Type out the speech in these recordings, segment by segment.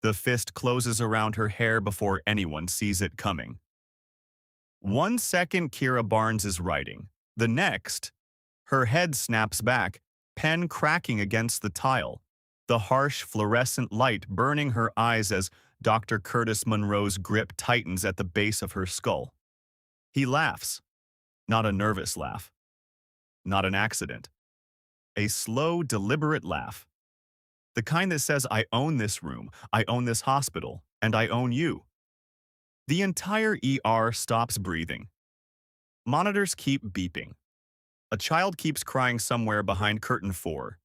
The fist closes around her hair before anyone sees it coming. 1 second, Kira Barnes is writing. The next, her head snaps back, pen cracking against the tile, the harsh fluorescent light burning her eyes as Dr. Curtis Monroe's grip tightens at the base of her skull. He laughs, not a nervous laugh, not an accident. A slow, deliberate laugh. The kind that says, I own this room, I own this hospital, and I own you. The entire ER stops breathing. Monitors keep beeping. A child keeps crying somewhere behind curtain 4.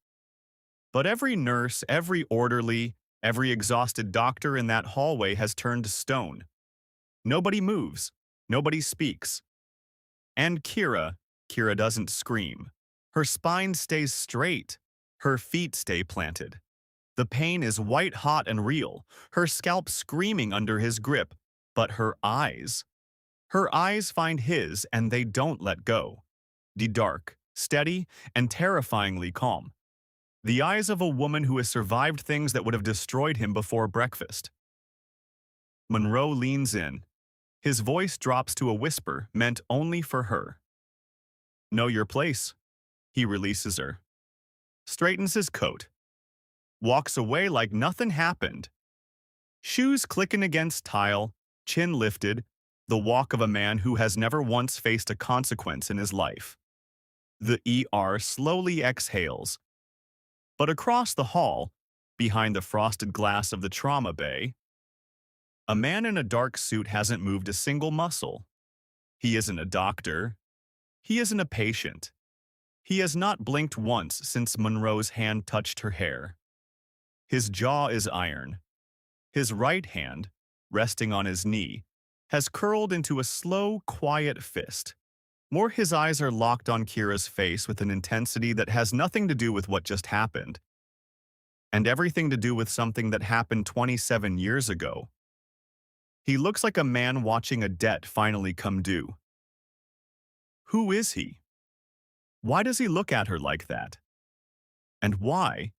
But every nurse, every orderly, every exhausted doctor in that hallway has turned to stone. Nobody moves. Nobody speaks. And Kira doesn't scream. Her spine stays straight. Her feet stay planted. The pain is white-hot and real, her scalp screaming under his grip, but her eyes find his and they don't let go. The dark, steady, and terrifyingly calm. The eyes of a woman who has survived things that would have destroyed him before breakfast. Monroe leans in. His voice drops to a whisper meant only for her. Know your place, he releases her. Straightens his coat. Walks away like nothing happened. Shoes clicking against tile, chin lifted, the walk of a man who has never once faced a consequence in his life. The ER slowly exhales. But across the hall, behind the frosted glass of the trauma bay, a man in a dark suit hasn't moved a single muscle. He isn't a doctor. He isn't a patient. He has not blinked once since Monroe's hand touched her hair. His jaw is iron. His right hand, resting on his knee, has curled into a slow, quiet fist. More, his eyes are locked on Kira's face with an intensity that has nothing to do with what just happened, and everything to do with something that happened 27 years ago. He looks like a man watching a debt finally come due. Who is he? Why does he look at her like that? And why,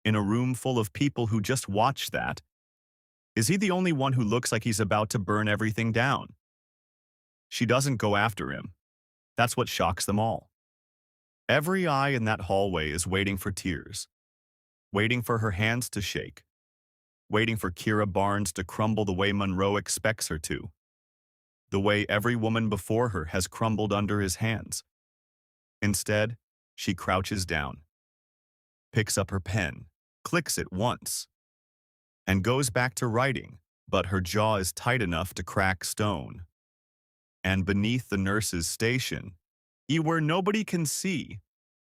in a room full of people who just watched that, is he the only one who looks like he's about to burn everything down? She doesn't go after him. That's what shocks them all. Every eye in that hallway is waiting for tears, waiting for her hands to shake, waiting for Kira Barnes to crumble the way Monroe expects her to, the way every woman before her has crumbled under his hands. Instead, she crouches down, picks up her pen, clicks it once, and goes back to writing, but her jaw is tight enough to crack stone. And beneath the nurse's station, where nobody can see,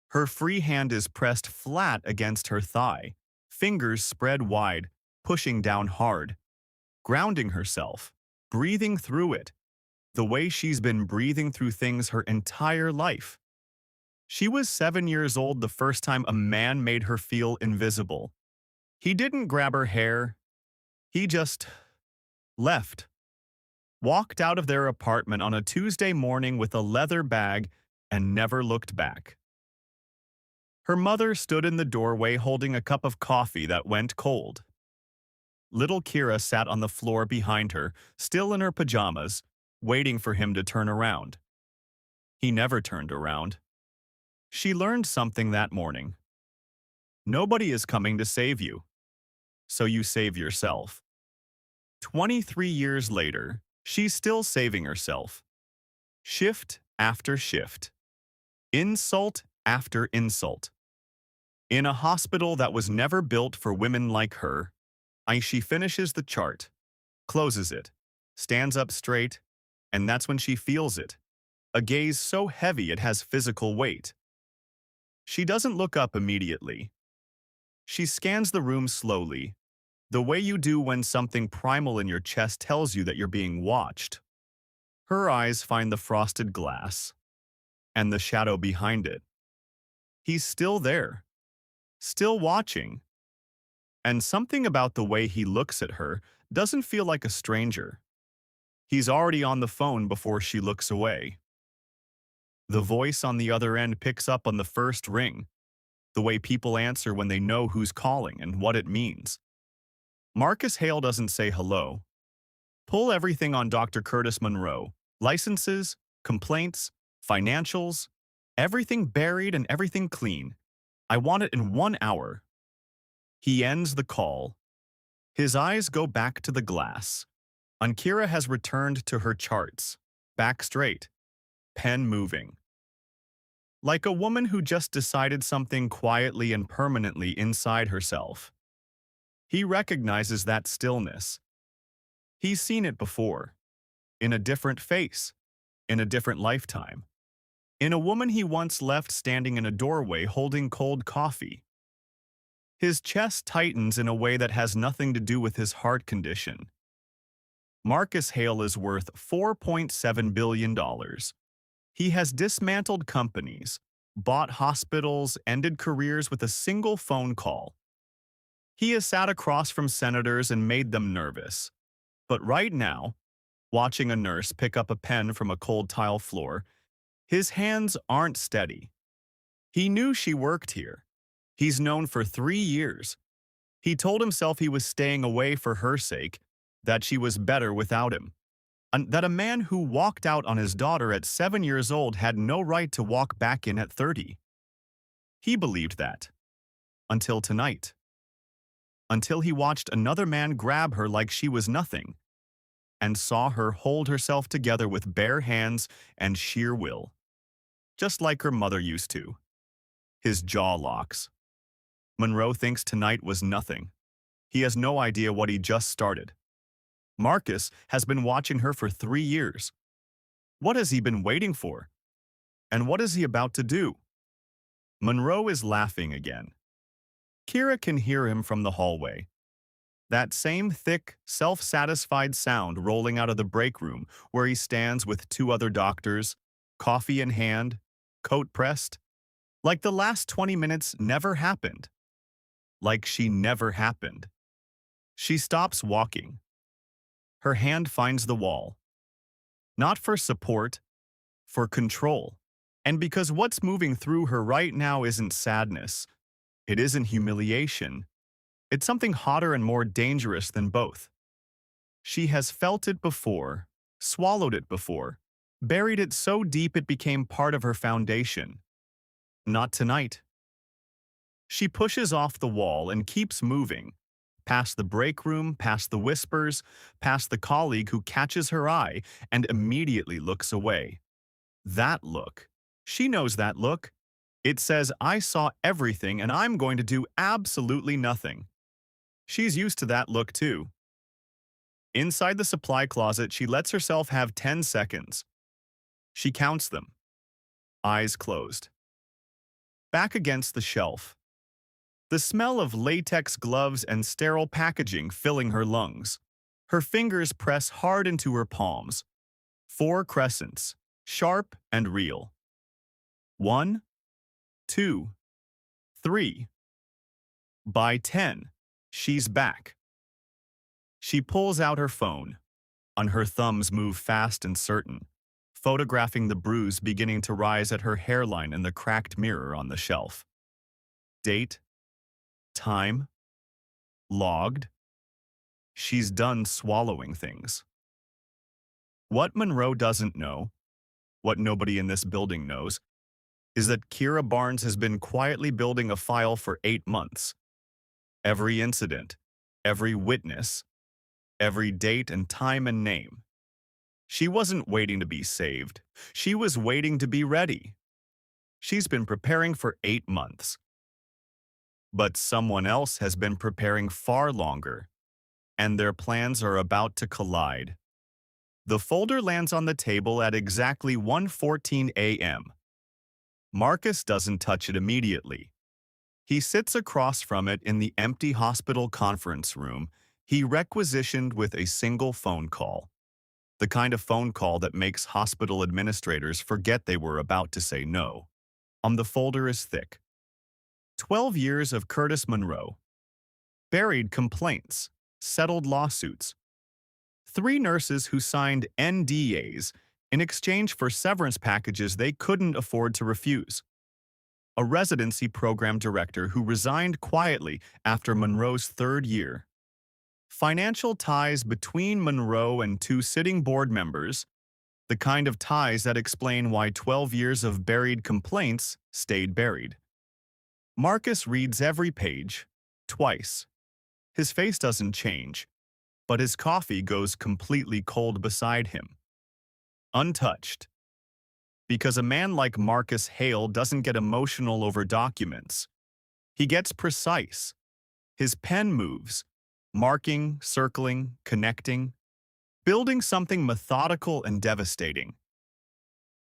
her free hand is pressed flat against her thigh, fingers spread wide, pushing down hard, grounding herself, breathing through it, the way she's been breathing through things her entire life. She was 7 years old the first time a man made her feel invisible. He didn't grab her hair. He just left. Walked out of their apartment on a Tuesday morning with a leather bag and never looked back. Her mother stood in the doorway holding a cup of coffee that went cold. Little Kira sat on the floor behind her, still in her pajamas, waiting for him to turn around. He never turned around. She learned something that morning. Nobody is coming to save you, so you save yourself. 23 years later, she's still saving herself. Shift after shift. Insult after insult. In a hospital that was never built for women like her, she finishes the chart, closes it, stands up straight, and that's when she feels it. A gaze so heavy it has physical weight. She doesn't look up immediately. She scans the room slowly, the way you do when something primal in your chest tells you that you're being watched. Her eyes find the frosted glass and the shadow behind it. He's still there, still watching. And something about the way he looks at her doesn't feel like a stranger. He's already on the phone before she looks away. The voice on the other end picks up on the first ring, the way people answer when they know who's calling and what it means. Marcus Hale doesn't say hello. Pull everything on Dr. Curtis Monroe. Licenses, complaints, financials, everything buried and everything clean. I want it in 1 hour. He ends the call. His eyes go back to the glass. Ankira has returned to her charts. Back straight. Pen moving. Like a woman who just decided something quietly and permanently inside herself. He recognizes that stillness. He's seen it before. In a different face. In a different lifetime. In a woman he once left standing in a doorway holding cold coffee. His chest tightens in a way that has nothing to do with his heart condition. Marcus Hale is worth $4.7 billion. He has dismantled companies, bought hospitals, ended careers with a single phone call. He has sat across from senators and made them nervous. But right now, watching a nurse pick up a pen from a cold tile floor, his hands aren't steady. He knew she worked here. He's known for 3 years. He told himself he was staying away for her sake, that she was better without him, and that a man who walked out on his daughter at 7 years old had no right to walk back in at 30. He believed that. Until tonight. Until he watched another man grab her like she was nothing, and saw her hold herself together with bare hands and sheer will. Just like her mother used to. His jaw locks. Monroe thinks tonight was nothing. He has no idea what he just started. Marcus has been watching her for 3 years. What has he been waiting for? And what is he about to do? Monroe is laughing again. Kira can hear him from the hallway. That same thick, self-satisfied sound rolling out of the break room where he stands with 2 other doctors, coffee in hand, coat pressed. Like the last 20 minutes never happened. Like she never happened. She stops walking. Her hand finds the wall. Not for support, for control. And because what's moving through her right now isn't sadness, it isn't humiliation, it's something hotter and more dangerous than both. She has felt it before, swallowed it before, buried it so deep it became part of her foundation. Not tonight. She pushes off the wall and keeps moving, past the break room, past the whispers, past the colleague who catches her eye and immediately looks away. That look. She knows that look. It says, I saw everything and I'm going to do absolutely nothing. She's used to that look too. Inside the supply closet, she lets herself have 10 seconds. She counts them. Eyes closed. Back against the shelf. The smell of latex gloves and sterile packaging filling her lungs. Her fingers press hard into her palms. 4 crescents, sharp and real. 1, 2, 3. By 10, she's back. She pulls out her phone. On her thumbs move fast and certain, photographing the bruise beginning to rise at her hairline in the cracked mirror on the shelf. Date. Time. Logged. She's done swallowing things. What Monroe doesn't know, what nobody in this building knows, is that Kira Barnes has been quietly building a file for 8 months. Every incident, every witness, every date and time and name. She wasn't waiting to be saved. She was waiting to be ready. She's been preparing for 8 months. But someone else has been preparing far longer, and their plans are about to collide. The folder lands on the table at exactly 1:14 a.m. Marcus doesn't touch it immediately. He sits across from it in the empty hospital conference room he requisitioned with a single phone call. The kind of phone call that makes hospital administrators forget they were about to say no. The folder is thick. 12 years of Curtis Monroe. Buried complaints. Settled lawsuits. 3 nurses who signed NDAs in exchange for severance packages they couldn't afford to refuse. A residency program director who resigned quietly after Monroe's 3rd year. Financial ties between Monroe and two sitting board members, the kind of ties that explain why 12 years of buried complaints stayed buried. Marcus reads every page, twice. His face doesn't change, but his coffee goes completely cold beside him. Untouched. Because a man like Marcus Hale doesn't get emotional over documents. He gets precise. His pen moves, marking, circling, connecting, building something methodical and devastating.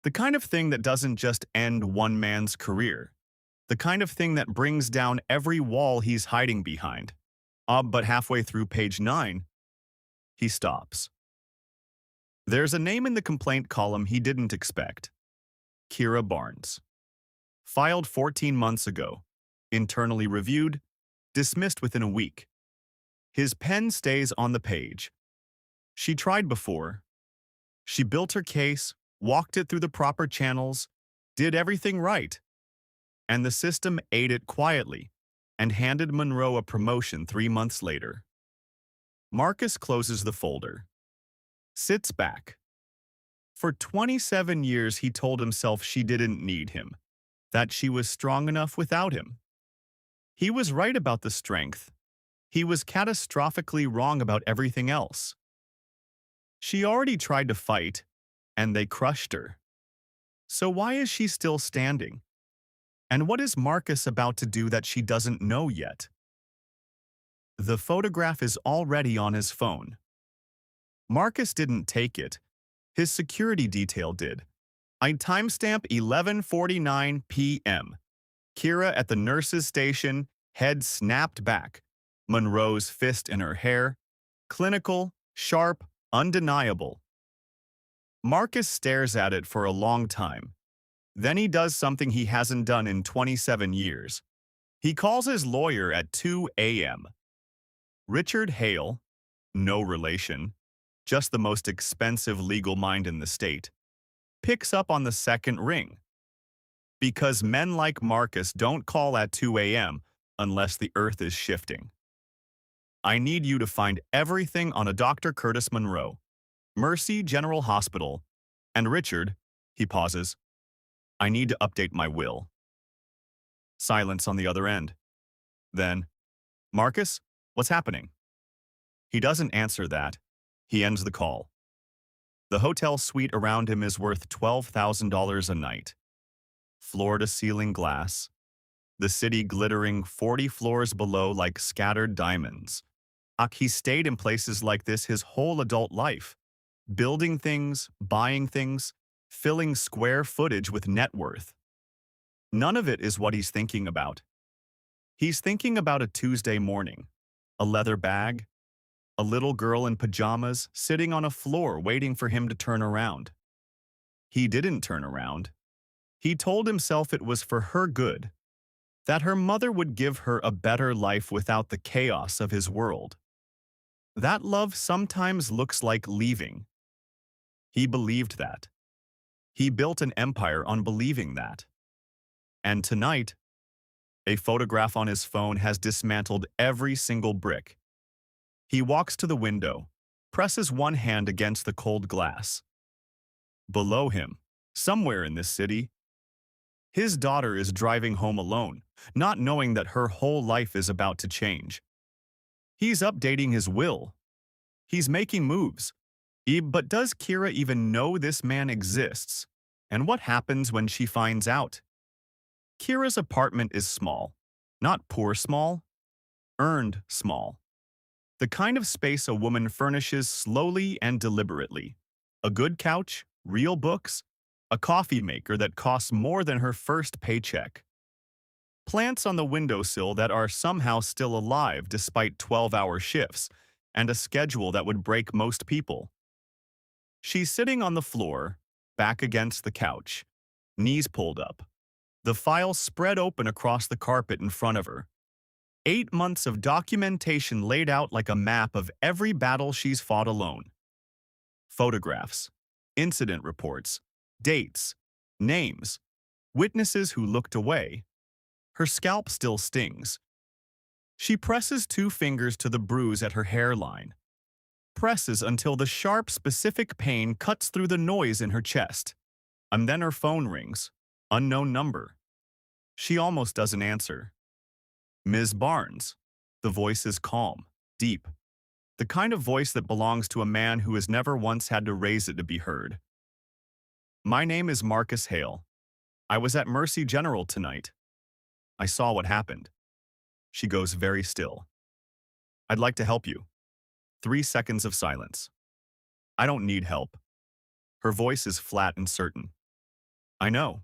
The kind of thing that doesn't just end one man's career. The kind of thing that brings down every wall he's hiding behind. But halfway through page 9, he stops. There's a name in the complaint column he didn't expect. Kira Barnes. Filed 14 months ago. Internally reviewed. Dismissed within a week. His pen stays on the page. She tried before. She built her case, walked it through the proper channels, did everything right. And the system ate it quietly and handed Monroe a promotion 3 months later. Marcus closes the folder. Sits back. For 27 years he told himself she didn't need him, that she was strong enough without him. He was right about the strength. He was catastrophically wrong about everything else. She already tried to fight, and they crushed her. So why is she still standing? And what is Marcus about to do that she doesn't know yet? The photograph is already on his phone. Marcus didn't take it. His security detail did. I timestamp 11:49 p.m. Kira at the nurse's station, head snapped back, Monroe's fist in her hair, clinical, sharp, undeniable. Marcus stares at it for a long time. Then he does something he hasn't done in 27 years. He calls his lawyer at 2 a.m. Richard Hale, no relation, just the most expensive legal mind in the state, picks up on the second ring. Because men like Marcus don't call at 2 a.m. unless the earth is shifting. I need you to find everything on a Dr. Curtis Monroe, Mercy General Hospital, and Richard, he pauses, I need to update my will. Silence on the other end. Then, Marcus, what's happening? He doesn't answer that. He ends the call. The hotel suite around him is worth $12,000 a night. Floor-to-ceiling glass. The city glittering 40 floors below like scattered diamonds. He stayed in places like this his whole adult life. Building things, buying things, filling square footage with net worth. None of it is what he's thinking about. He's thinking about a Tuesday morning. A leather bag. A little girl in pajamas sitting on a floor waiting for him to turn around. He didn't turn around. He told himself it was for her good, that her mother would give her a better life without the chaos of his world. That love sometimes looks like leaving. He believed that. He built an empire on believing that. And tonight, a photograph on his phone has dismantled every single brick. He walks to the window, presses one hand against the cold glass. Below him, somewhere in this city, his daughter is driving home alone, not knowing that her whole life is about to change. He's updating his will. He's making moves. But does Kira even know this man exists? And what happens when she finds out? Kira's apartment is small. Not poor small, earned small. The kind of space a woman furnishes slowly and deliberately. A good couch, real books, a coffee maker that costs more than her first paycheck. Plants on the windowsill that are somehow still alive despite 12-hour shifts, and a schedule that would break most people. She's sitting on the floor, back against the couch, knees pulled up. The file spread open across the carpet in front of her. 8 months of documentation laid out like a map of every battle she's fought alone. Photographs, incident reports, dates, names, witnesses who looked away. Her scalp still stings. She presses two fingers to the bruise at her hairline, presses until the sharp, specific pain cuts through the noise in her chest. And then her phone rings. Unknown number. She almost doesn't answer. Ms. Barnes. The voice is calm, deep. The kind of voice that belongs to a man who has never once had to raise it to be heard. My name is Marcus Hale. I was at Mercy General tonight. I saw what happened. She goes very still. I'd like to help you. 3 seconds of silence. I don't need help. Her voice is flat and certain. I know.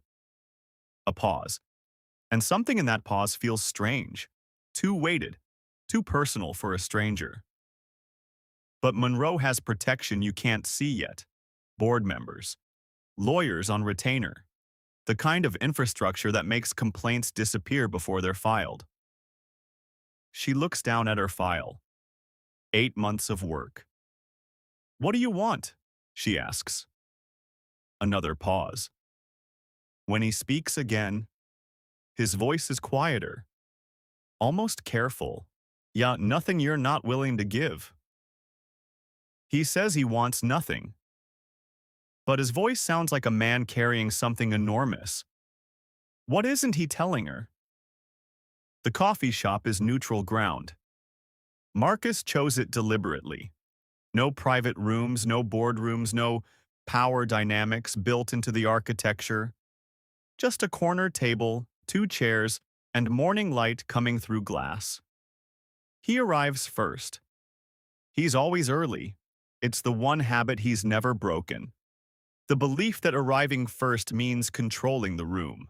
A pause. And something in that pause feels strange. Too weighted. Too personal for a stranger. But Monroe has protection you can't see yet. Board members. Lawyers on retainer. The kind of infrastructure that makes complaints disappear before they're filed. She looks down at her file. 8 months of work. What do you want? She asks. Another pause. When he speaks again, his voice is quieter, almost careful. Yeah, nothing you're not willing to give. He says he wants nothing, but his voice sounds like a man carrying something enormous. What isn't he telling her? The coffee shop is neutral ground. Marcus chose it deliberately. No private rooms, no boardrooms, no power dynamics built into the architecture. Just a corner table, 2 chairs, and morning light coming through glass. He arrives first. He's always early. It's the one habit he's never broken. The belief that arriving first means controlling the room.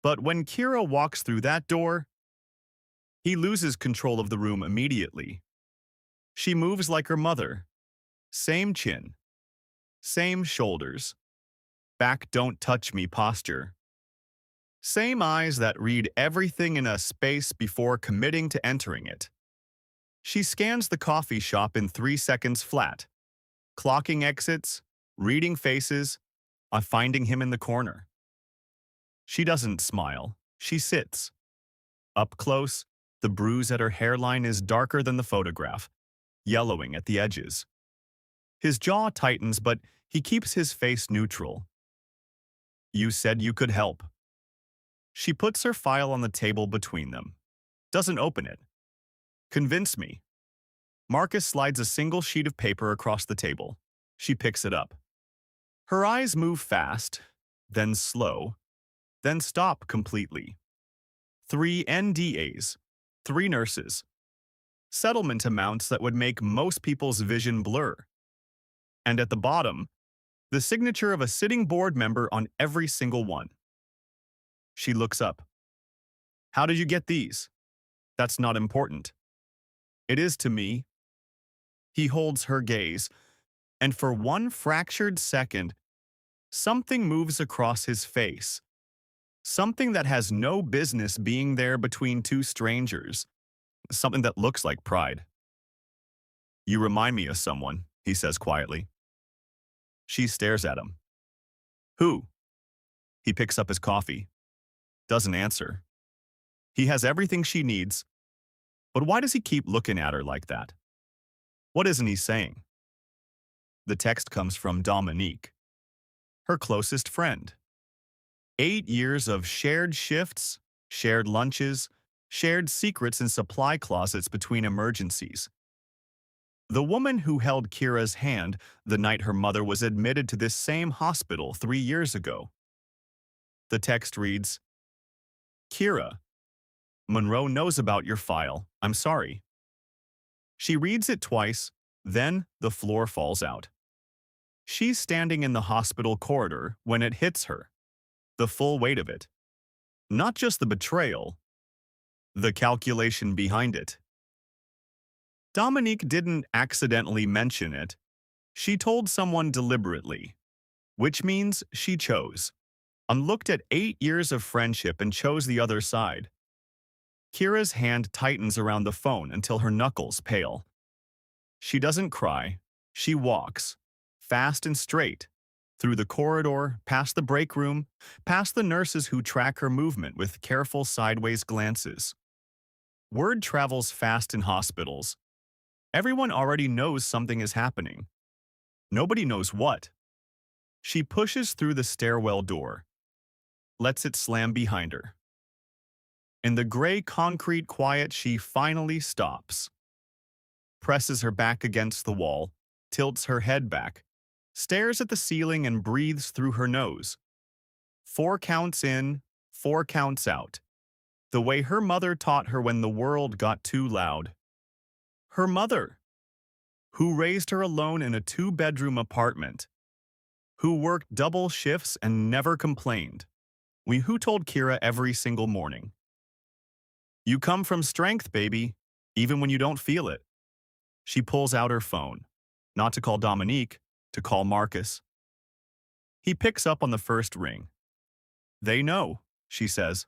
But when Kira walks through that door, he loses control of the room immediately. She moves like her mother. Same chin. Same shoulders. Back don't touch me posture. Same eyes that read everything in a space before committing to entering it. She scans the coffee shop in 3 seconds flat, clocking exits, reading faces, finding him in the corner. She doesn't smile. She sits. Up close, the bruise at her hairline is darker than the photograph, yellowing at the edges. His jaw tightens, but he keeps his face neutral. You said you could help. She puts her file on the table between them. Doesn't open it. Convince me. Marcus slides a single sheet of paper across the table. She picks it up. Her eyes move fast, then slow, then stop completely. 3 NDAs, 3 nurses. Settlement amounts that would make most people's vision blur. And at the bottom, the signature of a sitting board member on every single one. She looks up. How did you get these? That's not important. It is to me. He holds her gaze, and for one fractured second, something moves across his face. Something that has no business being there between 2 strangers. Something that looks like pride. You remind me of someone, he says quietly. She stares at him. Who? He picks up his coffee. Doesn't answer. He has everything she needs, but why does he keep looking at her like that? What isn't he saying? The text comes from Dominique, her closest friend. 8 years of shared shifts, shared lunches, shared secrets in supply closets between emergencies. The woman who held Kira's hand the night her mother was admitted to this same hospital 3 years ago. The text reads, Kira, Monroe knows about your file. I'm sorry. She reads it twice, then the floor falls out. She's standing in the hospital corridor when it hits her. The full weight of it. Not just the betrayal, the calculation behind it. Dominique didn't accidentally mention it. She told someone deliberately, which means she chose. Looked at 8 years of friendship and chose the other side. Kira's hand tightens around the phone until her knuckles pale. She doesn't cry. She walks, fast and straight, through the corridor, past the break room, past the nurses who track her movement with careful sideways glances. Word travels fast in hospitals. Everyone already knows something is happening. Nobody knows what. She pushes through the stairwell door, lets it slam behind her. In the gray concrete quiet, she finally stops, presses her back against the wall, tilts her head back, stares at the ceiling and breathes through her nose. 4 counts in, 4 counts out. The way her mother taught her when the world got too loud. Her mother, who raised her alone in a 2-bedroom apartment, who worked double shifts and never complained. Who told Kira every single morning, "You come from strength, baby, even when you don't feel it." She pulls out her phone, not to call Dominique, to call Marcus. He picks up on the first ring. "They know," she says.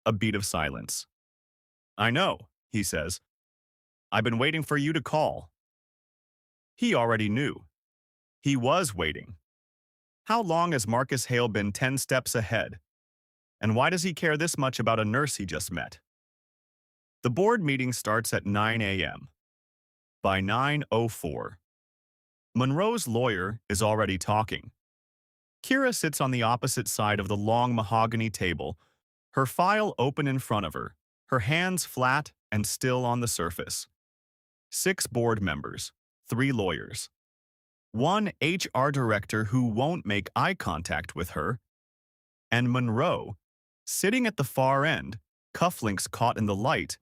A beat of silence. "I know," he says. "I've been waiting for you to call." He already knew. He was waiting. How long has Marcus Hale been 10 steps ahead? And why does he care this much about a nurse he just met? The board meeting starts at 9 a.m. By 9:04, Monroe's lawyer is already talking. Kira sits on the opposite side of the long mahogany table, her file open in front of her, her hands flat and still on the surface. 6 board members, 3 lawyers. 1 HR director who won't make eye contact with her, and Monroe, sitting at the far end, cufflinks caught in the light,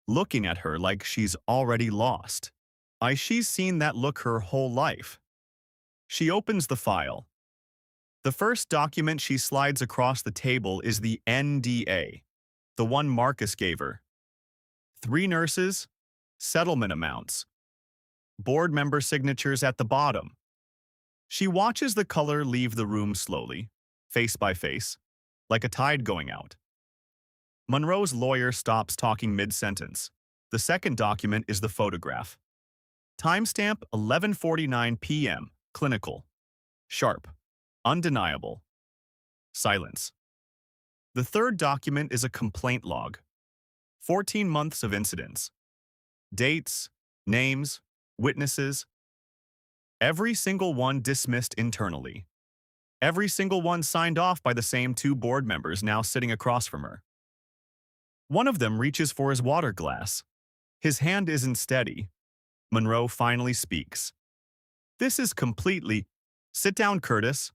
looking at her like she's already lost. She's seen that look her whole life. She opens the file. The first document she slides across the table is the NDA, the one Marcus gave her. 3 nurses, settlement amounts, board member signatures at the bottom. She watches the color leave the room slowly, face by face, like a tide going out. Monroe's lawyer stops talking mid-sentence. The second document is the photograph. Timestamp 11:49 p.m. Clinical. Sharp. Undeniable. Silence. The third document is a complaint log. 14 months of incidents. Dates, names, witnesses. Every single one dismissed internally. Every single one signed off by the same 2 board members now sitting across from her. One of them reaches for his water glass. His hand isn't steady. Monroe finally speaks. "This is completely—" "Sit down, Curtis."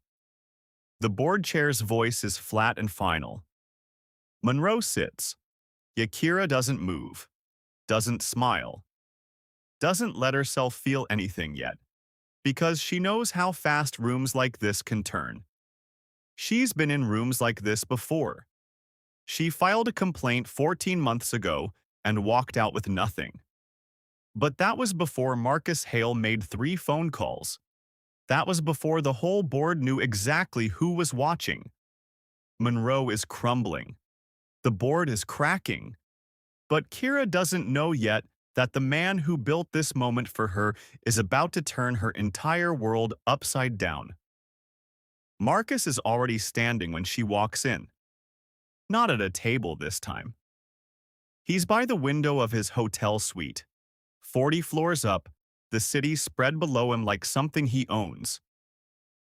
The board chair's voice is flat and final. Monroe sits. Yakira doesn't move, doesn't smile, doesn't let herself feel anything yet, because she knows how fast rooms like this can turn. She's been in rooms like this before. She filed a complaint 14 months ago and walked out with nothing. But that was before Marcus Hale made 3 phone calls. That was before the whole board knew exactly who was watching. Monroe is crumbling. The board is cracking. But Kira doesn't know yet that the man who built this moment for her is about to turn her entire world upside down. Marcus is already standing when she walks in. Not at a table this time. He's by the window of his hotel suite. 40 floors up, the city spread below him like something he owns.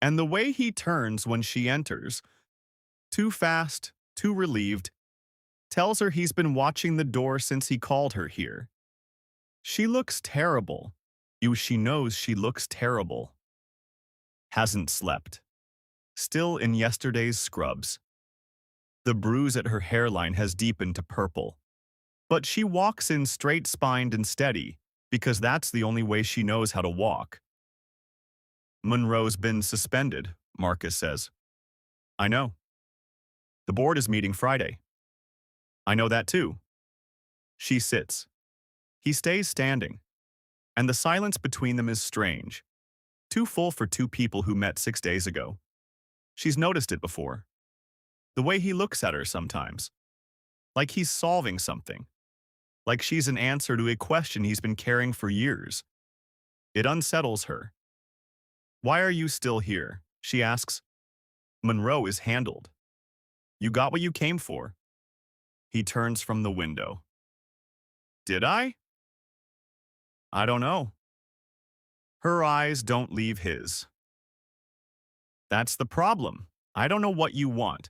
And the way he turns when she enters, too fast, too relieved, tells her he's been watching the door since he called her here. She looks terrible. She knows she looks terrible. Hasn't slept. Still in yesterday's scrubs. The bruise at her hairline has deepened to purple. But she walks in straight-spined and steady, because that's the only way she knows how to walk. "Monroe's been suspended," Marcus says. "I know. The board is meeting Friday." "I know that too." She sits. He stays standing. And the silence between them is strange. Too full for 2 people who met 6 days ago. She's noticed it before. The way he looks at her sometimes. Like he's solving something. Like she's an answer to a question he's been carrying for years. It unsettles her. "Why are you still here?" she asks. Monroe is handled. "You got what you came for." He turns from the window. Did I? I don't know. Her eyes don't leave his. That's the problem. I don't know what you want.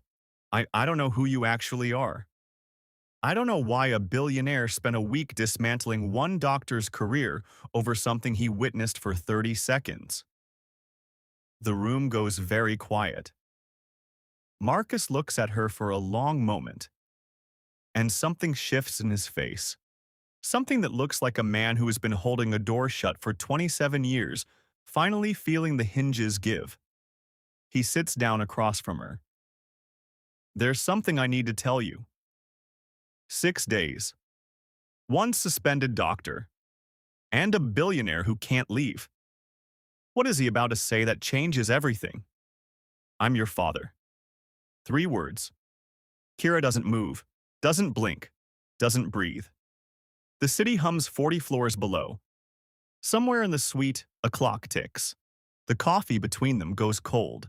I don't know who you actually are. I don't know why a billionaire spent a week dismantling one doctor's career over something he witnessed for 30 seconds. The room goes very quiet. Marcus looks at her for a long moment, and something shifts in his face. Something that looks like a man who has been holding a door shut for 27 years, finally feeling the hinges give. He sits down across from her. There's something I need to tell you. 6 days. One suspended doctor. And a billionaire who can't leave. What is he about to say that changes everything? I'm your father. 3 words. Kira doesn't move, doesn't blink, doesn't breathe. The city hums 40 floors below. Somewhere in the suite, a clock ticks. The coffee between them goes cold.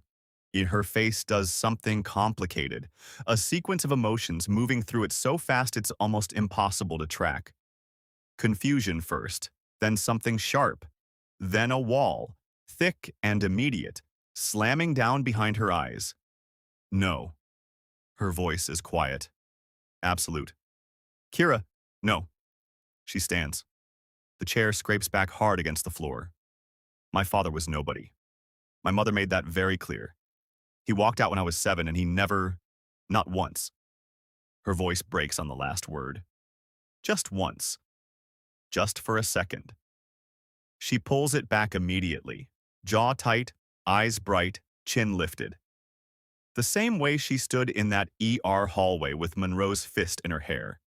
Her face does something complicated, a sequence of emotions moving through it so fast it's almost impossible to track. Confusion first, then something sharp, then a wall, thick and immediate, slamming down behind her eyes. No. Her voice is quiet. Absolute. Kira, no. She stands. The chair scrapes back hard against the floor. My father was nobody. My mother made that very clear. He walked out when I was 7 and he never, not once. Her voice breaks on the last word. Just once. Just for a second. She pulls it back immediately, jaw tight, eyes bright, chin lifted. The same way she stood in that ER hallway with Monroe's fist in her hair.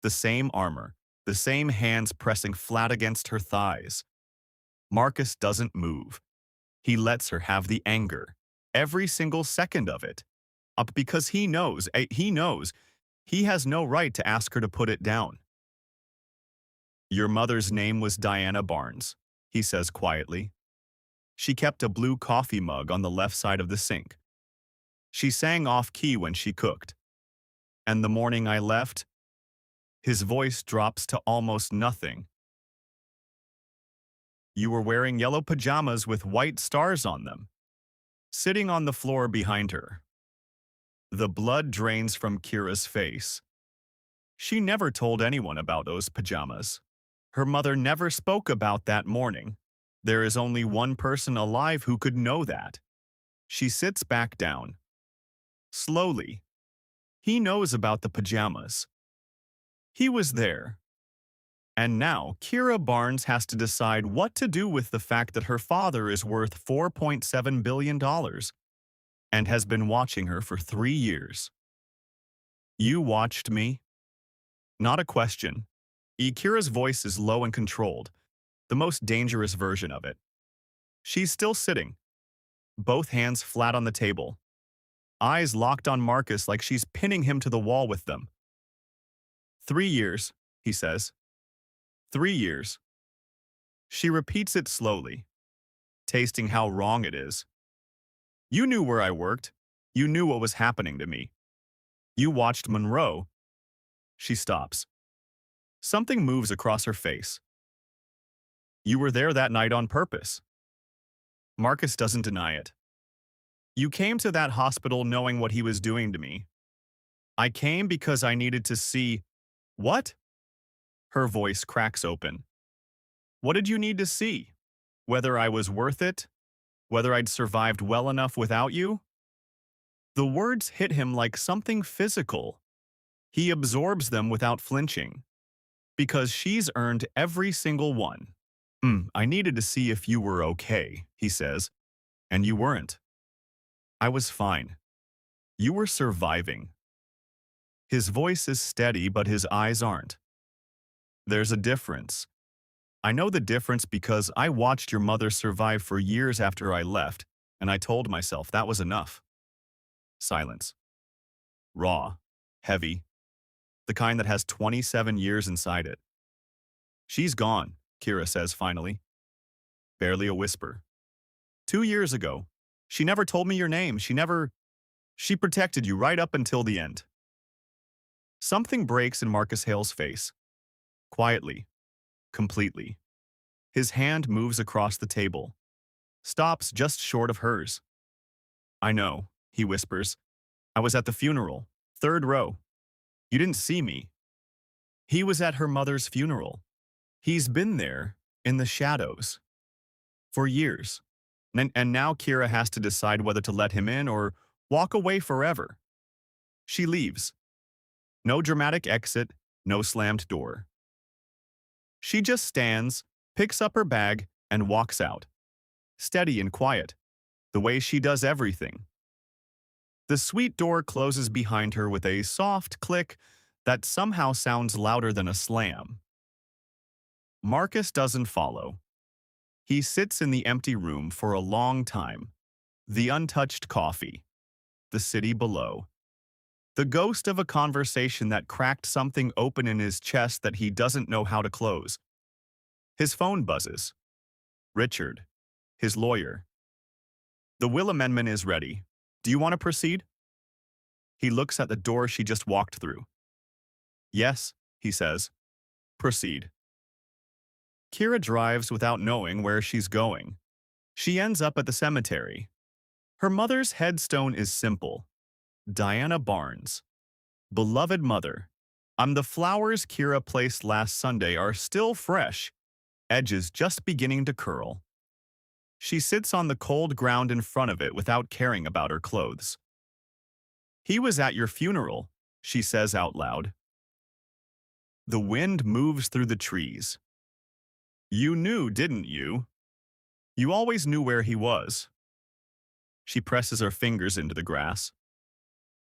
The same armor, the same hands pressing flat against her thighs. Marcus doesn't move. He lets her have the anger, every single second of it, up because he knows he has no right to ask her to put it down. Your mother's name was Diana Barnes, he says quietly. She kept a blue coffee mug on the left side of the sink. She sang off-key when she cooked. And the morning I left, his voice drops to almost nothing. You were wearing yellow pajamas with white stars on them, sitting on the floor behind her. The blood drains from Kira's face. She never told anyone about those pajamas. Her mother never spoke about that morning. There is only one person alive who could know that. She sits back down. Slowly. He knows about the pajamas. He was there. And now, Kira Barnes has to decide what to do with the fact that her father is worth $4.7 billion and has been watching her for 3 years. You watched me? Not a question. Kira's voice is low and controlled, the most dangerous version of it. She's still sitting, both hands flat on the table, eyes locked on Marcus like she's pinning him to the wall with them. 3 years, he says. 3 years. She repeats it slowly, tasting how wrong it is. You knew where I worked. You knew what was happening to me. You watched Monroe. She stops. Something moves across her face. You were there that night on purpose. Marcus doesn't deny it. You came to that hospital knowing what he was doing to me. I came because I needed to see… What? Her voice cracks open. What did you need to see? Whether I was worth it? Whether I'd survived well enough without you? The words hit him like something physical. He absorbs them without flinching. Because she's earned every single one. I needed to see if you were okay, he says. And you weren't. I was fine. You were surviving. His voice is steady, but his eyes aren't. There's a difference. I know the difference because I watched your mother survive for years after I left, and I told myself that was enough. Silence. Raw. Heavy. The kind that has 27 years inside it. She's gone, Kira says finally. Barely a whisper. 2 years ago. She never told me your name. She protected you right up until the end. Something breaks in Marcus Hale's face. Quietly, completely. His hand moves across the table, stops just short of hers. I know, he whispers. I was at the funeral, third row. You didn't see me. He was at her mother's funeral. He's been there, in the shadows, for years. And now Kira has to decide whether to let him in or walk away forever. She leaves. No dramatic exit, no slammed door. She just stands, picks up her bag, and walks out. Steady and quiet, the way she does everything. The suite door closes behind her with a soft click that somehow sounds louder than a slam. Marcus doesn't follow. He sits in the empty room for a long time. The untouched coffee. The city below. The ghost of a conversation that cracked something open in his chest that he doesn't know how to close. His phone buzzes. Richard, his lawyer. The will amendment is ready. Do you want to proceed? He looks at the door she just walked through. Yes, he says. Proceed. Kira drives without knowing where she's going. She ends up at the cemetery. Her mother's headstone is simple. Diana Barnes. Beloved mother. The flowers Kira placed last Sunday are still fresh, edges just beginning to curl. She sits on the cold ground in front of it without caring about her clothes. He was at your funeral, she says out loud. The wind moves through the trees. You knew, didn't you? You always knew where he was. She presses her fingers into the grass.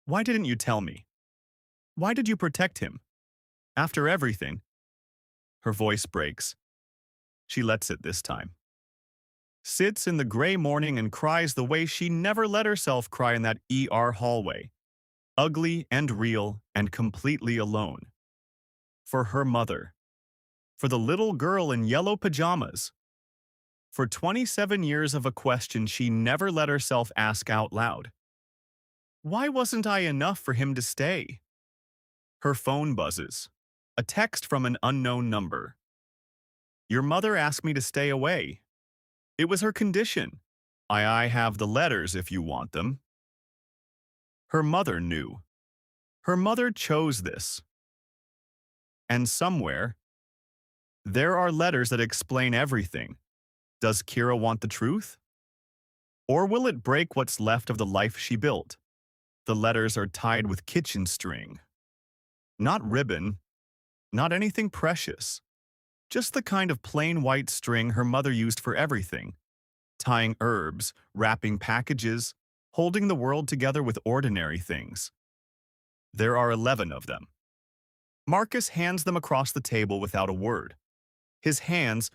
Why didn't you tell me? Why did you protect him? After everything. Her voice breaks. She lets it this time. Sits in the gray morning and cries the way she never let herself cry in that ER hallway. Ugly and real and completely alone. For her mother. For the little girl in yellow pajamas. For 27 years of a question she never let herself ask out loud. Why wasn't I enough for him to stay? Her phone buzzes. A text from an unknown number. Your mother asked me to stay away. It was her condition. I have the letters if you want them. Her mother knew. Her mother chose this. And somewhere, there are letters that explain everything. Does Kira want the truth? Or will it break what's left of the life she built? The letters are tied with kitchen string. Not ribbon, not anything precious. Just the kind of plain white string her mother used for everything. Tying herbs, wrapping packages, holding the world together with ordinary things. There are 11 of them. Marcus hands them across the table without a word. His hands,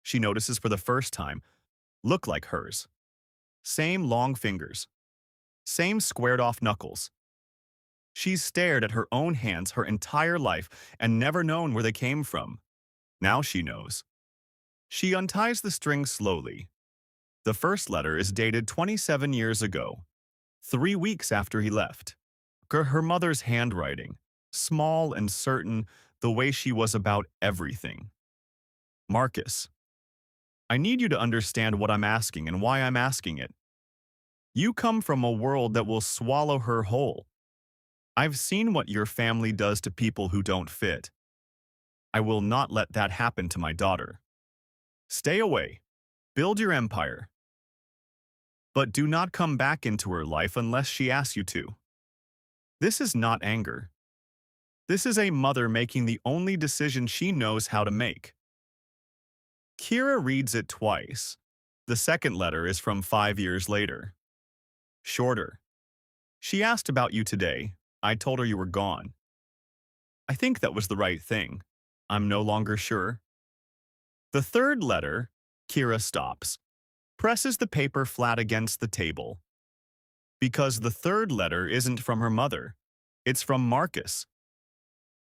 she notices for the first time, look like hers. Same long fingers. Same squared-off knuckles. She's stared at her own hands her entire life and never known where they came from. Now she knows. She unties the string slowly. The first letter is dated 27 years ago, 3 weeks after he left. Her mother's handwriting, small and certain, the way she was about everything. Marcus, I need you to understand what I'm asking and why I'm asking it. You come from a world that will swallow her whole. I've seen what your family does to people who don't fit. I will not let that happen to my daughter. Stay away. Build your empire. But do not come back into her life unless she asks you to. This is not anger. This is a mother making the only decision she knows how to make. Kira reads it twice. The second letter is from 5 years later. Shorter. She asked about you today. I told her you were gone. I think that was the right thing. I'm no longer sure. The third letter, Kira stops, presses the paper flat against the table. Because the third letter isn't from her mother. It's from Marcus.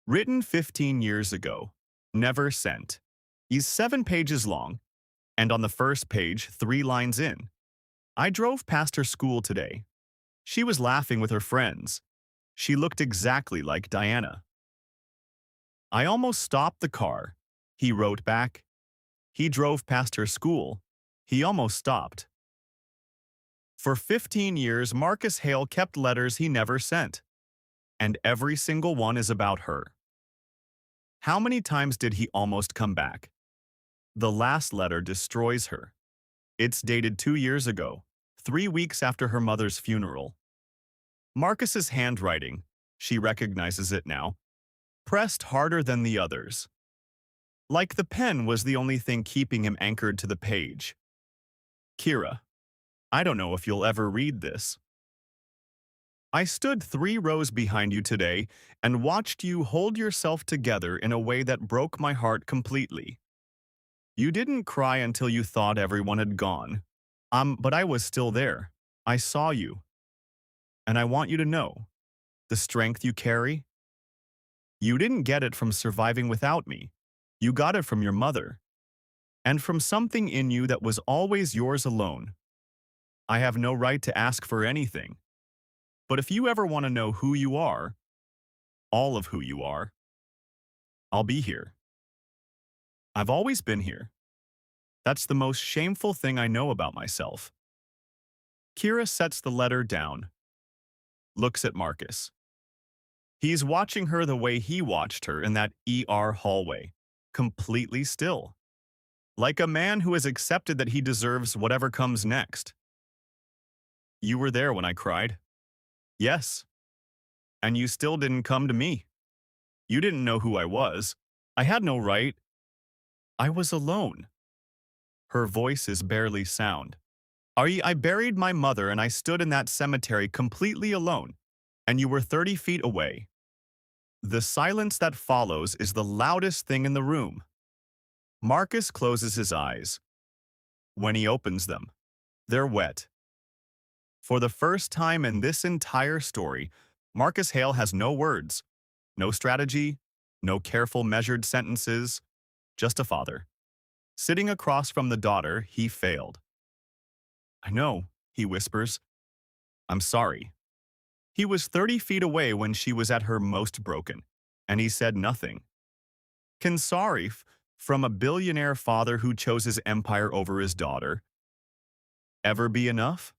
Written 15 years ago. Never sent. He's 7 pages long, and on the first page, 3 lines in. I drove past her school today. She was laughing with her friends. She looked exactly like Diana. I almost stopped the car. He wrote back. He drove past her school. He almost stopped. For 15 years, Marcus Hale kept letters he never sent, and every single one is about her. How many times did he almost come back? The last letter destroys her. It's dated 2 years ago, 3 weeks after her mother's funeral. Marcus's handwriting, she recognizes it now, pressed harder than the others. Like the pen was the only thing keeping him anchored to the page. Kira, I don't know if you'll ever read this. I stood 3 rows behind you today and watched you hold yourself together in a way that broke my heart completely. You didn't cry until you thought everyone had gone. But I was still there. I saw you. And I want you to know, the strength you carry, you didn't get it from surviving without me. You got it from your mother. And from something in you that was always yours alone. I have no right to ask for anything. But if you ever want to know who you are, all of who you are, I'll be here. I've always been here. That's the most shameful thing I know about myself. Kira sets the letter down, looks at Marcus. He's watching her the way he watched her in that ER hallway, completely still. Like a man who has accepted that he deserves whatever comes next. You were there when I cried. Yes. And you still didn't come to me. You didn't know who I was. I had no right. I was alone. Her voice is barely sound. I buried my mother and I stood in that cemetery completely alone, and you were 30 feet away. The silence that follows is the loudest thing in the room. Marcus closes his eyes. When he opens them, they're wet. For the first time in this entire story, Marcus Hale has no words, no strategy, no careful measured sentences, just a father. Sitting across from the daughter, he failed. I know, he whispers. I'm sorry. He was 30 feet away when she was at her most broken, and he said nothing. Can sorry from a billionaire father who chose his empire over his daughter ever be enough?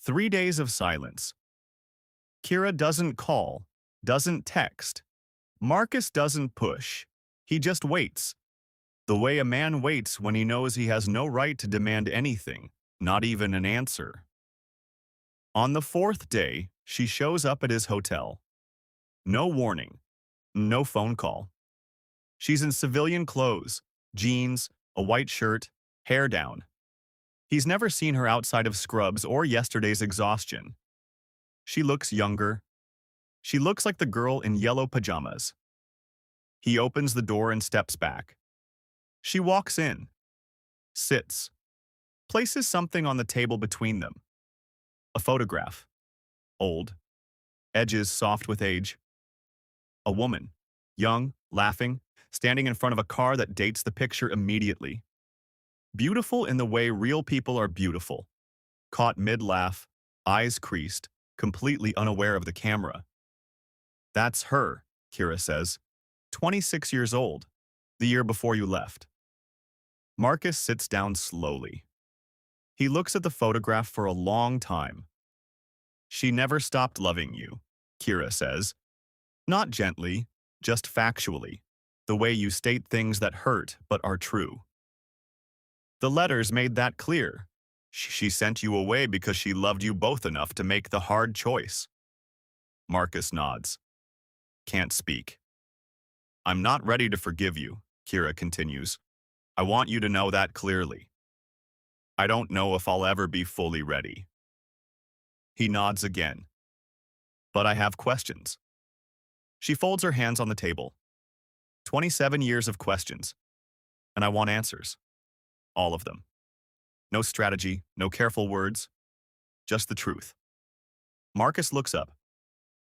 3 days of silence. Kira doesn't call, doesn't text. Marcus doesn't push. He just waits. The way a man waits when he knows he has no right to demand anything, not even an answer. On the 4th day, she shows up at his hotel. No warning. No phone call. She's in civilian clothes, jeans, a white shirt, hair down. He's never seen her outside of scrubs or yesterday's exhaustion. She looks younger. She looks like the girl in yellow pajamas. He opens the door and steps back. She walks in, sits, places something on the table between them. A photograph. Old. Edges soft with age. A woman, young, laughing, standing in front of a car that dates the picture immediately. Beautiful in the way real people are beautiful. Caught mid-laugh, eyes creased, completely unaware of the camera. That's her, Kira says. 26 years old, the year before you left. Marcus sits down slowly. He looks at the photograph for a long time. She never stopped loving you, Kira says. Not gently, just factually, the way you state things that hurt but are true. The letters made that clear. She sent you away because she loved you both enough to make the hard choice. Marcus nods. Can't speak. I'm not ready to forgive you, Kira continues. I want you to know that clearly. I don't know if I'll ever be fully ready. He nods again. But I have questions. She folds her hands on the table. 27 years of questions. And I want answers. All of them. No strategy, no careful words. Just the truth. Marcus looks up.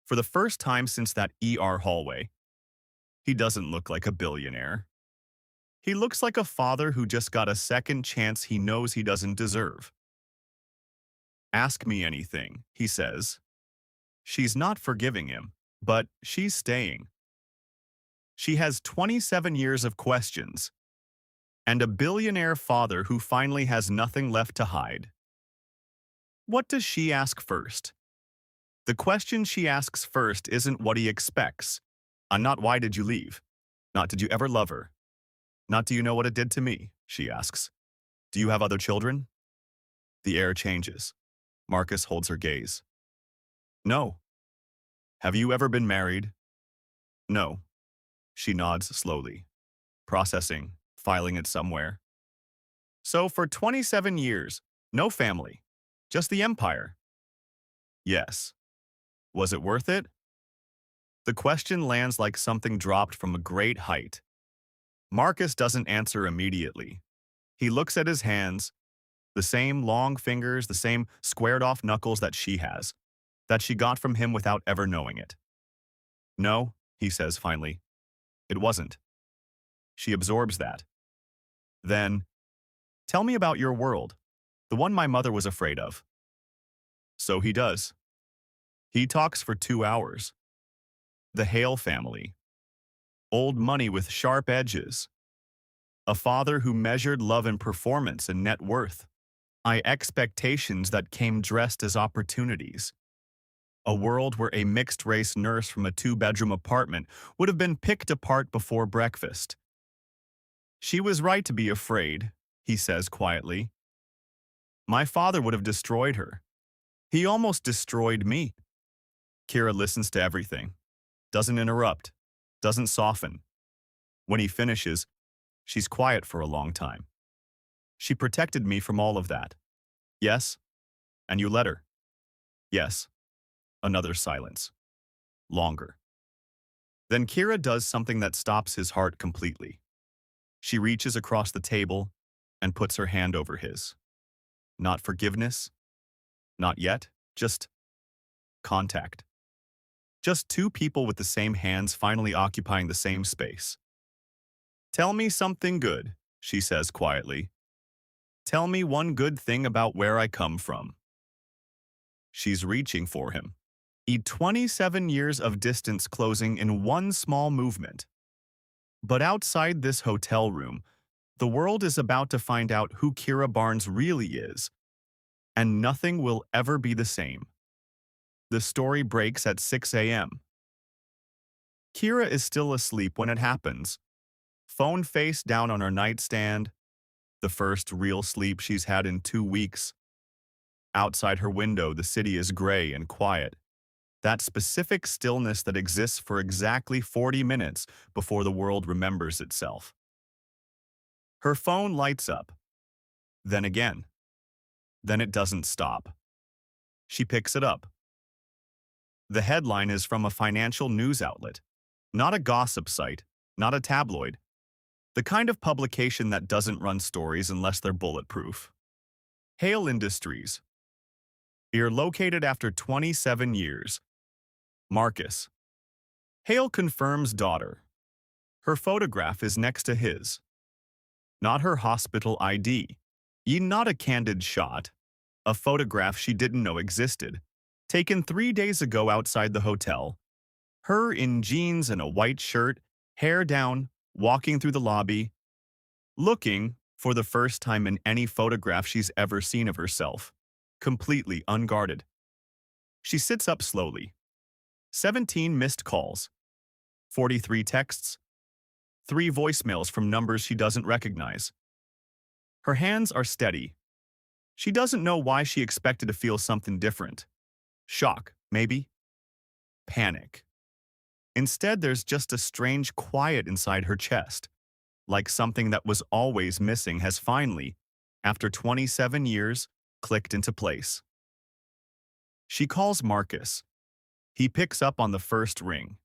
For the first time since that ER hallway, he doesn't look like a billionaire. He looks like a father who just got a second chance he knows he doesn't deserve. Ask me anything, he says. She's not forgiving him, but she's staying. She has 27 years of questions, and a billionaire father who finally has nothing left to hide. What does she ask first? The question she asks first isn't what he expects. Not why did you leave? Not did you ever love her? Not do you know what it did to me? She asks. Do you have other children? The air changes. Marcus holds her gaze. No. Have you ever been married? No. She nods slowly, processing, filing it somewhere. So for 27 years, no family, just the empire. Yes. Was it worth it? The question lands like something dropped from a great height. Marcus doesn't answer immediately. He looks at his hands, the same long fingers, the same squared-off knuckles that she has, that she got from him without ever knowing it. No, he says finally. It wasn't. She absorbs that. Then, tell me about your world, the one my mother was afraid of. So he does. He talks for 2 hours. The Hale family. Old money with sharp edges. A father who measured love and performance and net worth. Expectations that came dressed as opportunities. A world where a mixed-race nurse from a 2-bedroom apartment would have been picked apart before breakfast. She was right to be afraid, he says quietly. My father would have destroyed her. He almost destroyed me. Kira listens to everything, doesn't interrupt, doesn't soften. When he finishes, she's quiet for a long time. She protected me from all of that. Yes? And you let her? Yes. Another silence. Longer. Then Kira does something that stops his heart completely. She reaches across the table and puts her hand over his. Not forgiveness. Not yet. Just contact. Just two people with the same hands finally occupying the same space. Tell me something good, she says quietly. Tell me one good thing about where I come from. She's reaching for him. 27 years of distance closing in one small movement. But outside this hotel room, the world is about to find out who Kira Barnes really is, and nothing will ever be the same. The story breaks at 6 a.m. Kira is still asleep when it happens. Phone face down on her nightstand, the first real sleep she's had in 2 weeks. Outside her window, the city is gray and quiet. That specific stillness that exists for exactly 40 minutes before the world remembers itself. Her phone lights up. Then again. Then it doesn't stop. She picks it up. The headline is from a financial news outlet, not a gossip site, not a tabloid. The kind of publication that doesn't run stories unless they're bulletproof. Hale Industries. You're located after 27 years. Marcus. Hale confirms daughter. Her photograph is next to his. Not her hospital ID. Not a candid shot. A photograph she didn't know existed. Taken 3 days ago outside the hotel. Her in jeans and a white shirt, hair down, walking through the lobby, looking, for the first time in any photograph she's ever seen of herself, completely unguarded. She sits up slowly. 17 missed calls, 43 texts, 3 voicemails from numbers she doesn't recognize. Her hands are steady. She doesn't know why she expected to feel something different. Shock, maybe? Panic. Instead, there's just a strange quiet inside her chest, like something that was always missing has finally, after 27 years, clicked into place. She calls Marcus. He picks up on the first ring.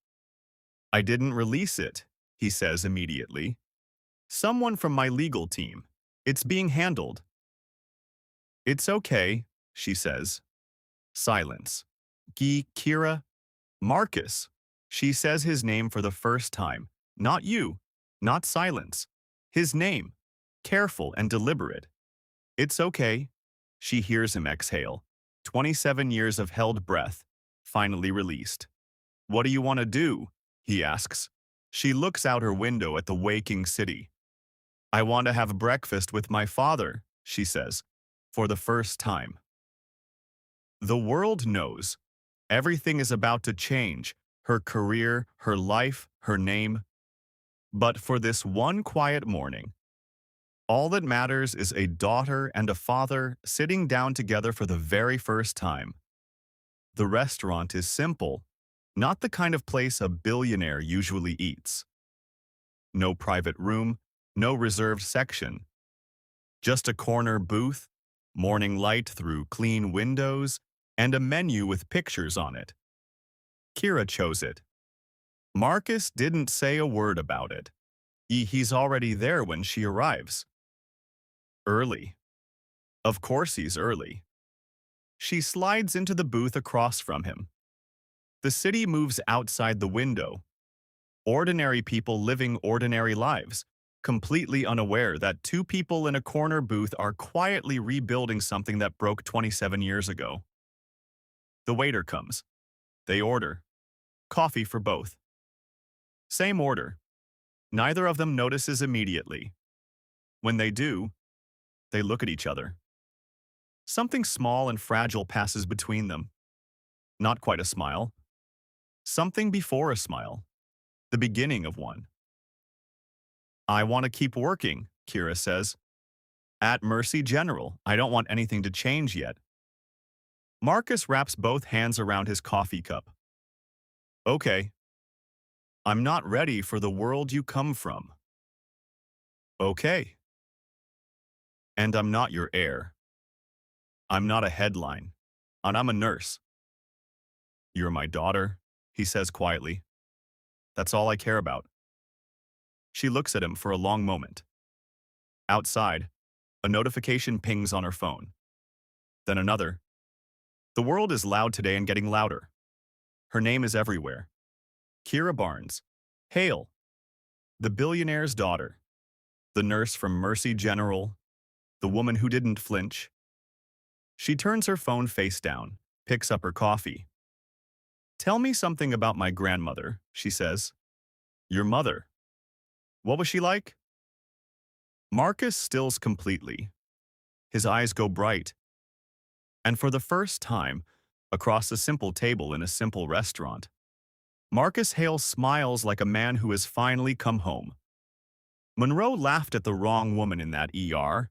I didn't release it, he says immediately. Someone from my legal team. It's being handled. It's okay, she says. Silence. Kira. Marcus. She says his name for the first time. Not you. Not silence. His name. Careful and deliberate. It's okay. She hears him exhale. 27 years of held breath. Finally released. What do you want to do? He asks. She looks out her window at the waking city. I want to have breakfast with my father, she says, for the first time. The world knows. Everything is about to change. Her career, her life, her name. But for this one quiet morning, all that matters is a daughter and a father sitting down together for the very first time. The restaurant is simple, not the kind of place a billionaire usually eats. No private room, no reserved section. Just a corner booth, morning light through clean windows, and a menu with pictures on it. Kira chose it. Marcus didn't say a word about it. He's already there when she arrives. Early. Of course he's early. She slides into the booth across from him. The city moves outside the window. Ordinary people living ordinary lives, completely unaware that two people in a corner booth are quietly rebuilding something that broke 27 years ago. The waiter comes. They order. Coffee for both. Same order. Neither of them notices immediately. When they do, they look at each other. Something small and fragile passes between them. Not quite a smile. Something before a smile. The beginning of one. I want to keep working, Kira says. At Mercy General, I don't want anything to change yet. Marcus wraps both hands around his coffee cup. Okay. I'm not ready for the world you come from. Okay. And I'm not your heir. I'm not a headline. And I'm a nurse. You're my daughter, he says quietly. That's all I care about. She looks at him for a long moment. Outside, a notification pings on her phone. Then another. The world is loud today and getting louder. Her name is everywhere. Kira Barnes. Hail. The billionaire's daughter. The nurse from Mercy General. The woman who didn't flinch. She turns her phone face down, picks up her coffee. Tell me something about my grandmother, she says. Your mother. What was she like? Marcus stills completely. His eyes go bright. And for the first time, across a simple table in a simple restaurant, Marcus Hale smiles like a man who has finally come home. Monroe laughed at the wrong woman in that ER.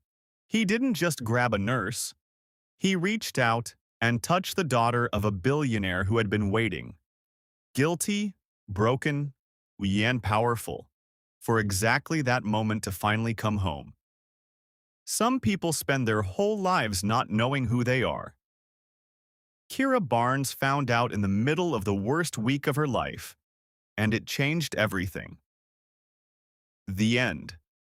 He didn't just grab a nurse. He reached out and touched the daughter of a billionaire who had been waiting. Guilty, broken, and powerful, for exactly that moment to finally come home. Some people spend their whole lives not knowing who they are. Kira Barnes found out in the middle of the worst week of her life, and it changed everything. The end.